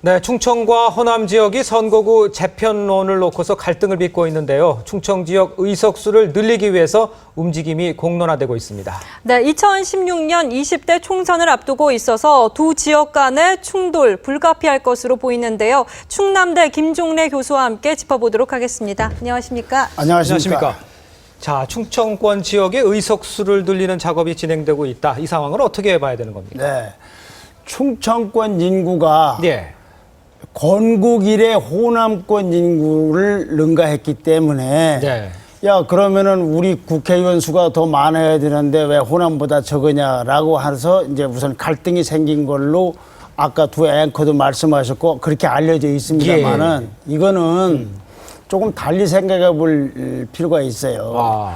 네, 충청과 호남 지역이 선거구 재편론을 놓고서 갈등을 빚고 있는데요. 충청 지역 의석수를 늘리기 위해서 움직임이 공론화되고 있습니다. 네, 2016년 20대 총선을 앞두고 있어서 두 지역 간의 충돌 불가피할 것으로 보이는데요. 충남대 김종래 교수와 함께 짚어보도록 하겠습니다. 안녕하십니까? 안녕하십니까? 자, 충청권 지역의 의석수를 늘리는 작업이 진행되고 있다. 이 상황을 어떻게 봐야 되는 겁니까? 네, 충청권 인구가 예. 건국 이래 호남권 인구를 능가했기 때문에 네. 야 그러면은 우리 국회의원 수가 더 많아야 되는데 왜 호남보다 적으냐라고 해서 이제 우선 갈등이 생긴 걸로 아까 두 앵커도 말씀하셨고 그렇게 알려져 있습니다만은 이거는 조금 달리 생각해 볼 필요가 있어요.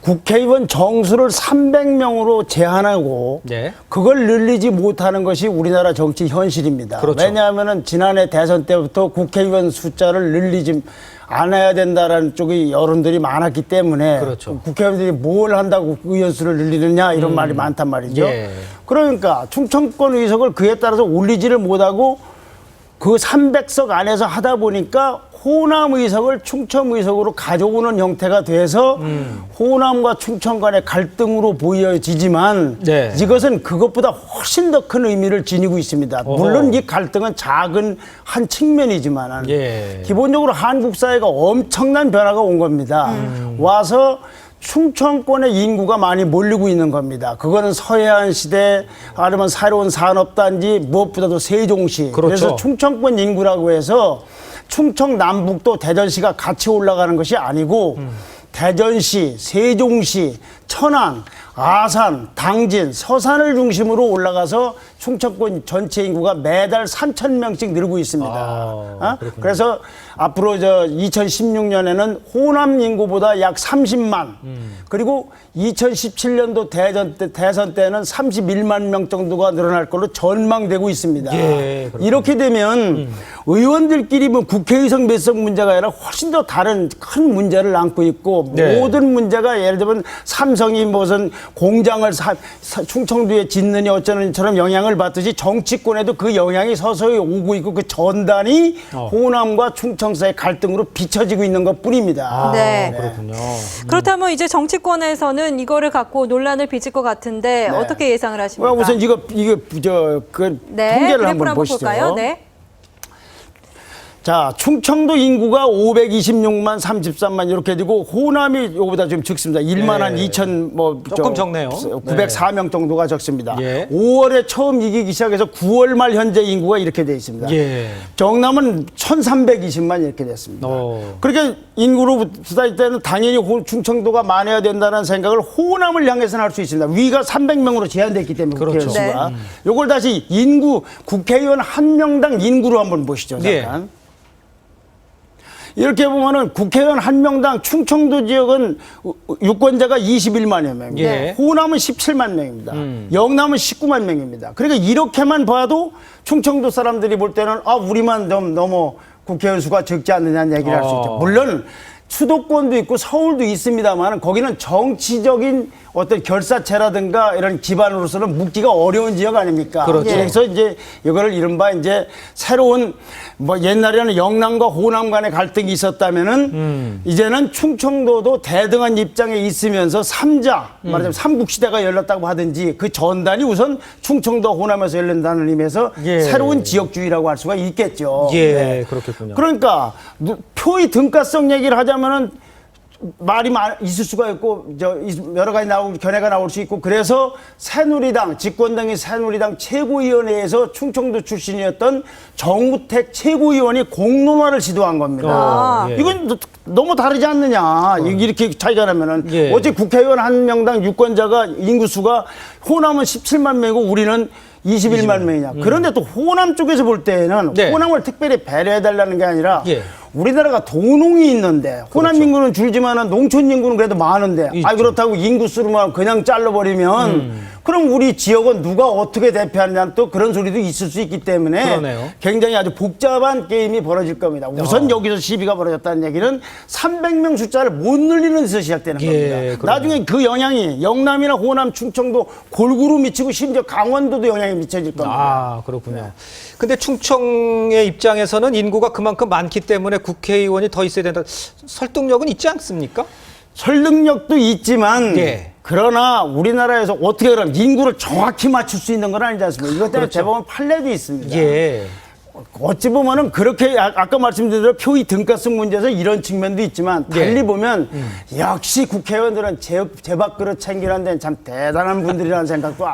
국회의원 정수를 300명으로 제한하고 네. 그걸 늘리지 못하는 것이 우리나라 정치 현실입니다. 그렇죠. 왜냐하면 지난해 대선 때부터 국회의원 숫자를 늘리지 않아야 된다라는 쪽의 여론들이 많았기 때문에 그렇죠. 국회의원들이 뭘 한다고 의원 수를 늘리느냐 이런 말이 많단 말이죠. 예. 그러니까 충청권 의석을 그에 따라서 올리지를 못하고 그 300석 안에서 하다 보니까 호남 의석을 충청 의석으로 가져오는 형태가 돼서 호남과 충청 간의 갈등으로 보여지지만 네. 이것은 그것보다 훨씬 더 큰 의미를 지니고 있습니다. 물론 이 갈등은 작은 한 측면이지만 기본적으로 한국 사회가 엄청난 변화가 온 겁니다. 와서 충청권의 인구가 많이 몰리고 있는 겁니다. 그거는 서해안 시대 아니면 새로운 산업단지 무엇보다도 세종시. 그렇죠. 그래서 충청권 인구라고 해서 충청 남북도 대전시가 같이 올라가는 것이 아니고 대전시, 세종시, 천안, 아산, 당진, 서산을 중심으로 올라가서 충청권 전체 인구가 매달 3,000명씩 늘고 있습니다. 그래서 앞으로 2016년에는 호남 인구보다 약 30만 그리고 2017년도 대선 때는 31만 명 정도가 늘어날 걸로 전망되고 있습니다. 예, 이렇게 되면 의원들끼리 뭐 국회의석 몇 석 문제가 아니라 훨씬 더 다른 큰 문제를 안고 있고 모든 문제가 예를 들면 삼성이 무슨 공장을 충청도에 짓느냐 어쩌느냐처럼 영향을 받듯이 정치권에도 그 영향이 서서히 오고 있고 그 전단이 호남과 충청 사이의 갈등으로 비춰지고 있는 것뿐입니다. 네. 그렇군요. 그렇다면 이제 정치권에서는 이거를 갖고 논란을 빚을 것 같은데 어떻게 예상을 하십니까? 우선 통계를 한번 보시죠. 볼까요? 네. 자, 충청도 인구가 526만 33만 이렇게 되고 호남이 이거보다 좀 적습니다. 1만 한 2천 조금 적네요. 904명 정도가 적습니다. 5월에 처음 이기기 시작해서 9월 말 현재 인구가 이렇게 돼 있습니다. 경남은 1,320만 이렇게 됐습니다. 그러니까 인구로 봤을 때는 당연히 충청도가 많아야 된다는 생각을 호남을 향해서는 할 수 있습니다. 위가 300명으로 제한됐기 때문에 그렇죠. 국회의원 수가. 이걸 다시 인구 국회의원 한 명당 인구로 한번 보시죠. 잠깐. 이렇게 보면은 국회의원 한 명당 충청도 지역은 유권자가 21만여 명입니다. 호남은 17만 명입니다. 영남은 19만 명입니다. 그러니까 이렇게만 봐도 충청도 사람들이 볼 때는 우리만 너무 국회의원 수가 적지 않느냐는 얘기를 할 수 있죠. 물론 수도권도 있고 서울도 있습니다만 거기는 정치적인 어떤 결사체라든가 이런 기반으로서는 묵기가 어려운 지역 아닙니까? 그래서 이제 이거를 이른바 이제 새로운 옛날에는 영남과 호남 간의 갈등이 있었다면은 이제는 충청도도 대등한 입장에 있으면서 말하자면 삼국시대가 열렸다고 하든지 그 전단이 우선 충청도 호남에서 열린다는 의미에서 새로운 지역주의라고 할 수가 있겠죠. 그렇겠군요. 그러니까 표의 등가성 얘기를 하자면은 말이 있을 수가 있고 여러 가지 견해가 나올 수 있고 그래서 새누리당 집권당인 새누리당 최고위원회에서 충청도 출신이었던 정우택 최고위원이 공론화를 지도한 겁니다. 이건 너무 다르지 않느냐 이렇게 차이가 나면은 어제 국회의원 한 명당 유권자가 인구수가 호남은 17만 명이고 우리는 21만 명이냐. 그런데 또 호남 쪽에서 볼 때는 호남을 특별히 배려해달라는 게 아니라 우리나라가 도농이 있는데 호남 인구는 줄지만 농촌 인구는 그래도 많은데 그렇다고 인구수로만 그냥 잘라버리면 그럼 우리 지역은 누가 어떻게 대표하느냐 또 그런 소리도 있을 수 있기 때문에 그러네요. 굉장히 아주 복잡한 게임이 벌어질 겁니다. 우선 여기서 시비가 벌어졌다는 얘기는 300명 숫자를 못 늘리는 데서 시작되는 겁니다. 그러네요. 나중에 그 영향이 영남이나 호남, 충청도 골고루 미치고 심지어 강원도도 영향이 미쳐질 겁니다. 아, 그렇군요. 근데 충청의 입장에서는 인구가 그만큼 많기 때문에 국회의원이 더 있어야 된다. 설득력은 있지 않습니까? 설득력도 있지만 예. 그러나 우리나라에서 어떻게 그럼 인구를 정확히 맞출 수 있는 건 아니지 않습니까? 이것 때문에 그렇죠. 대법원 판례도 있습니다. 예. 어찌 보면은 그렇게 아까 말씀드린 대로 표의 등가성 문제에서 이런 측면도 있지만 달리 예. 보면 역시 국회의원들은 제 밥그릇 챙기는 데는 참 대단한 분들이라는 생각도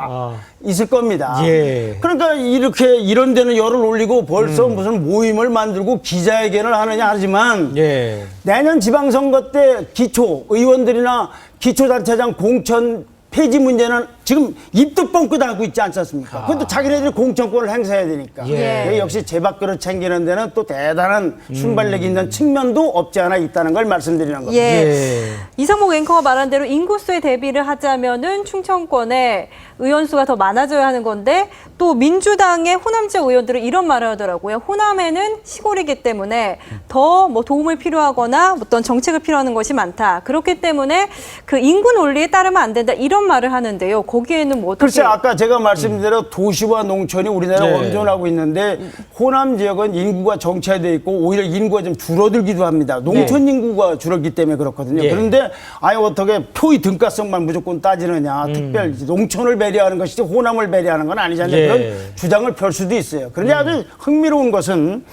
있을 겁니다. 예. 그러니까 이렇게 이런 데는 열을 올리고 벌써 무슨 모임을 만들고 기자회견을 하느냐 하지만 예. 내년 지방선거 때 기초 의원들이나 기초단체장 공천 폐지 문제는 지금 입도 뻥끗 하고 있지 않습니까? 그것도 자기네들이 공천권을 행사해야 되니까. 예. 역시 제 밥그릇 챙기는 데는 또 대단한 순발력이 있는 측면도 없지 않아 있다는 걸 말씀드리는 겁니다. 예. 이상목 앵커가 말한 대로 인구수에 대비를 하자면은 충청권에 의원 수가 더 많아져야 하는 건데 또 민주당의 호남 지역 의원들은 이런 말을 하더라고요. 호남에는 시골이기 때문에 더 뭐 도움을 필요하거나 어떤 정책을 필요하는 것이 많다. 그렇기 때문에 그 인구 논리에 따르면 안 된다. 이런 말을 하는데요. 거기에는 뭐 어떻게? 글쎄 아까 제가 말씀드린 대로 도시와 농촌이 우리나라 네. 엄존하고 있는데 호남 지역은 인구가 정체되어 있고 오히려 인구가 좀 줄어들기도 합니다. 농촌 인구가 줄었기 때문에 그렇거든요. 예. 그런데 아예 어떻게 표의 등가성만 무조건 따지느냐. 특별 농촌을 배려하는 것이지 호남을 배려하는 건 아니지 않냐. 예. 그런 주장을 펼 수도 있어요. 그런데 아주 흥미로운 것은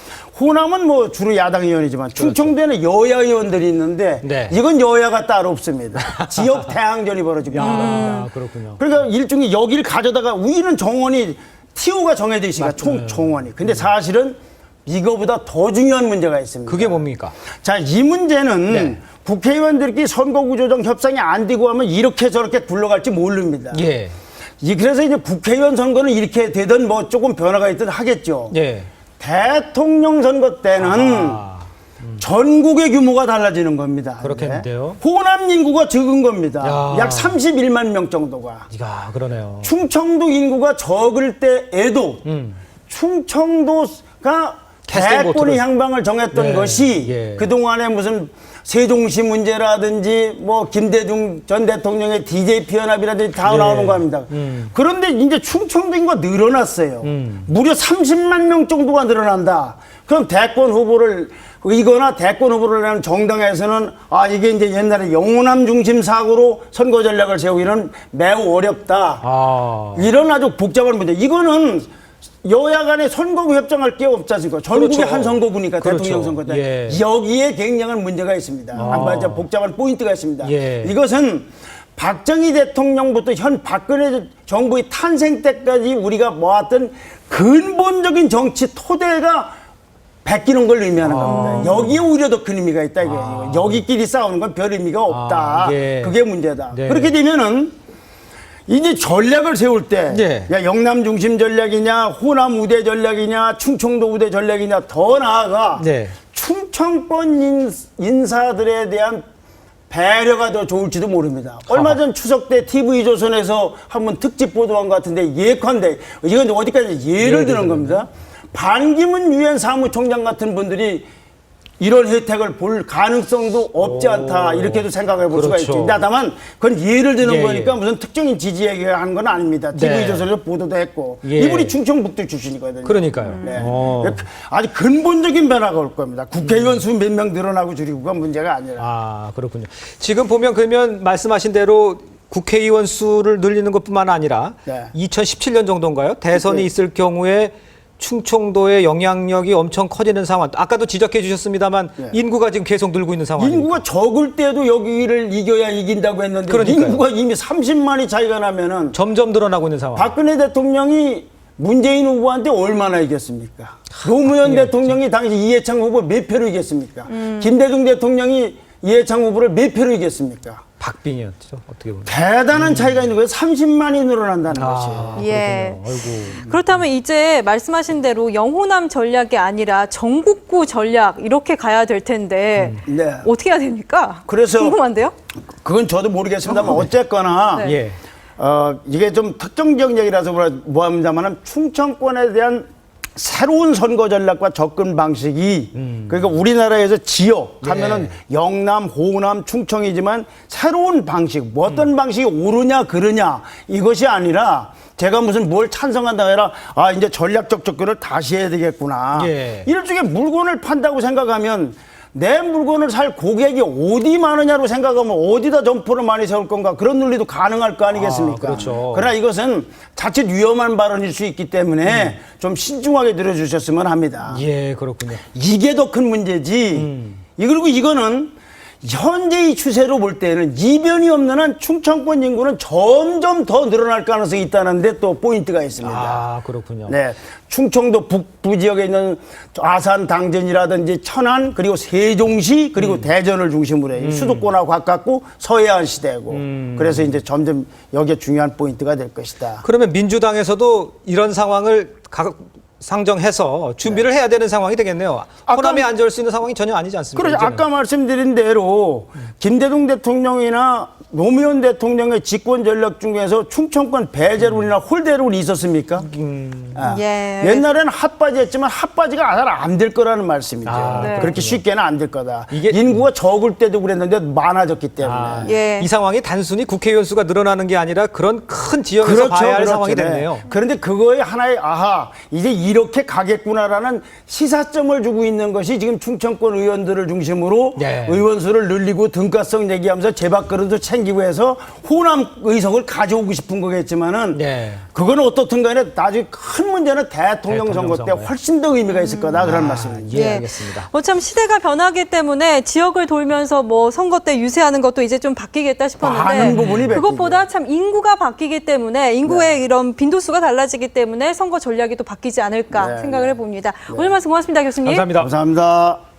호남은 뭐 주로 야당 의원이지만 충청도에는 여야 의원들이 있는데 네. 이건 여야가 따로 없습니다. 지역 대항전이 벌어지고 있는 겁니다. 아, 그렇군요. 그러니까 일종의 여기를 가져다가 우리는 정원이 TO가 정해져 있으니까 총정원이. 근데 사실은 이거보다 더 중요한 문제가 있습니다. 그게 뭡니까? 자, 이 문제는 네. 국회의원들끼리 선거구조정 협상이 안 되고 하면 이렇게 저렇게 굴러갈지 모릅니다. 예. 그래서 이제 국회의원 선거는 이렇게 되든 뭐 조금 변화가 있든 하겠죠. 예. 대통령 선거 때는 전국의 규모가 달라지는 겁니다. 그렇겠는데요. 호남 인구가 적은 겁니다. 야. 약 31만 명 정도가. 야, 그러네요. 충청도 인구가 적을 때에도 충청도가 캐스팅 대권의 보트를. 향방을 정했던 네, 것이 예. 그동안에 무슨 세종시 문제라든지 뭐 김대중 전 대통령의 DJP 연합이라든지 다 예. 나오는 겁니다. 그런데 이제 충청도 인구가 늘어났어요. 무려 30만 명 정도가 늘어난다. 그럼 대권 후보를 이거나 대권 후보를 하는 정당에서는 이게 이제 옛날에 영호남 중심 사고로 선거 전략을 세우기는 매우 어렵다. 이런 아주 복잡한 문제. 이거는 여야 간에 선거구 협정할 게 없지 않습니까? 전국에 그렇죠. 한 선거구니까 그렇죠. 대통령 선거 때. 예. 여기에 굉장한 문제가 있습니다. 아주 복잡한 포인트가 있습니다. 예. 이것은 박정희 대통령부터 현 박근혜 정부의 탄생 때까지 우리가 모았던 근본적인 정치 토대가 베끼는 걸 의미하는 겁니다. 여기에 오히려 더 큰 의미가 있다 이거예요. 여기끼리 싸우는 건 별 의미가 없다. 예. 그게 문제다. 네. 그렇게 되면은 이제 전략을 세울 때 네. 야, 영남 중심 전략이냐 호남 우대 전략이냐 충청도 우대 전략이냐 더 나아가 네. 충청권 인사들에 대한 배려가 더 좋을지도 모릅니다. 얼마 전 추석 때 TV조선에서 한번 특집 보도한 것 같은데 예컨대 이건 어디까지 예를 드는 겁니다. 반기문 유엔 사무총장 같은 분들이 이런 혜택을 볼 가능성도 없지 않다 이렇게도 생각해 볼 수가 그렇죠. 있죠. 다만 그건 예를 드는 예, 거니까 무슨 특정인 지지 얘기하는 건 아닙니다. 네. TV조선에서 보도도 했고 예. 이분이 충청북도 출신이거든요. 그러니까요. 네. 아주 근본적인 변화가 올 겁니다. 국회의원 수 몇 명 늘어나고 줄이고가 문제가 아니라. 그렇군요. 지금 보면 그러면 말씀하신 대로 국회의원 수를 늘리는 것뿐만 아니라 네. 2017년 정도인가요? 대선이 네. 있을 경우에 충청도의 영향력이 엄청 커지는 상황. 아까도 지적해 주셨습니다만 네. 인구가 지금 계속 늘고 있는 상황. 인구가 적을 때도 여기를 이겨야 이긴다고 했는데 그러니까요. 인구가 이미 30만이 차이가 나면은 점점 늘어나고 있는 상황. 박근혜 대통령이 문재인 후보한테 얼마나 이겼습니까? 노무현 대통령이 당시 이해창 후보 몇 표로 이겼습니까? 김대중 대통령이 이해창 후보를 몇 표로 이겼습니까? 박빙이었죠. 어떻게 보면. 대단한 차이가 있는 거예요. 30만이 늘어난다는 것이. 예. 그렇군요. 아이고. 그렇다면 이제 말씀하신 대로 영호남 전략이 아니라 전국구 전략 이렇게 가야 될 텐데 네. 어떻게 해야 됩니까? 그래서 궁금한데요? 그건 저도 모르겠습니다만 어쨌거나 네. 예. 이게 좀 특정적 얘기라서 뭐합니다만은 충청권에 대한 새로운 선거 전략과 접근 방식이 그러니까 우리나라에서 지역 하면은 영남, 호남, 충청이지만 새로운 방식, 뭐 어떤 방식이 옳으냐 그르냐 이것이 아니라 제가 무슨 뭘 찬성한다 해라 이제 전략적 접근을 다시 해야 되겠구나. 일종의 물건을 판다고 생각하면 내 물건을 살 고객이 어디 많으냐로 생각하면 어디다 점포를 많이 세울 건가 그런 논리도 가능할 거 아니겠습니까? 그렇죠. 그러나 이것은 자칫 위험한 발언일 수 있기 때문에 좀 신중하게 들어주셨으면 합니다. 예, 그렇군요. 이게 더 큰 문제지. 그리고 이거는 현재 이 추세로 볼 때는 이변이 없는 한 충청권 인구는 점점 더 늘어날 가능성이 있다는데 또 포인트가 있습니다. 아, 그렇군요. 네, 충청도 북부 지역에 있는 아산, 당진이라든지 천안 그리고 세종시 그리고 대전을 중심으로 해요. 수도권하고 가깝고 서해안 시대고 그래서 이제 점점 여기에 중요한 포인트가 될 것이다. 그러면 민주당에서도 이런 상황을 상정해서 준비를 해야 되는 상황이 되겠네요. 호남에 앉을 수 있는 상황이 전혀 아니지 않습니까? 그렇죠. 이제는. 아까 말씀드린 대로 김대중 대통령이나 노무현 대통령의 집권 전략 중에서 충청권 배제론이나 홀대론이 있었습니까? 옛날에는 핫바지였지만 핫바지가 잘 안 될 거라는 말씀이죠. 그렇게 쉽게는 안 될 거다. 인구가 적을 때도 그랬는데 많아졌기 때문에. 이 상황이 단순히 국회의원 수가 늘어나는 게 아니라 그런 큰 지역에서 봐야 할 상황이 됐네요. 그런데 그거에 하나의 이제 이렇게 가겠구나라는 시사점을 주고 있는 것이 지금 충청권 의원들을 중심으로 의원 수를 늘리고 등가성 얘기하면서 제밥그릇도 챙기고 해서 호남 의석을 가져오고 싶은 거겠지만은 그거는 어떻든 간에 나중에 큰 문제는 대통령 선거 때 훨씬 더 의미가 있을 거다 그런 말씀입니다. 예, 알겠습니다. 참 시대가 변하기 때문에 지역을 돌면서 뭐 선거 때 유세하는 것도 이제 좀 바뀌겠다 싶었는데 많은 부분이 그것보다 참 인구가 바뀌기 때문에 인구의 이런 빈도수가 달라지기 때문에 선거 전략이 또 바뀌지 않을까 생각을 해봅니다. 오늘 말씀 고맙습니다, 교수님. 감사합니다. 감사합니다.